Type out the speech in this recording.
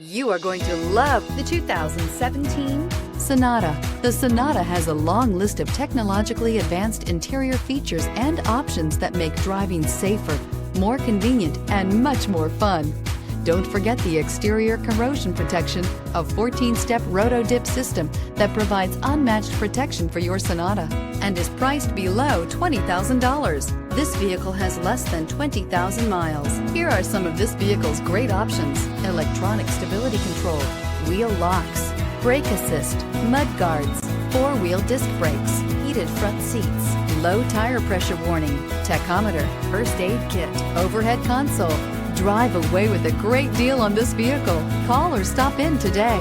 You are going to love the 2017 Sonata. The Sonata has a long list of technologically advanced interior features and options that make driving safer, more convenient, and much more fun. Don't forget the exterior corrosion protection, a 14-step roto-dip system that provides unmatched protection for your Sonata and is priced below $20,000. This vehicle has less than 20,000 miles. Here are some of this vehicle's great options: electronic stability control, wheel locks, brake assist, mud guards, four-wheel disc brakes, heated front seats, low tire pressure warning, tachometer, first aid kit, overhead console. Drive away with a great deal on this vehicle. Call or stop in today.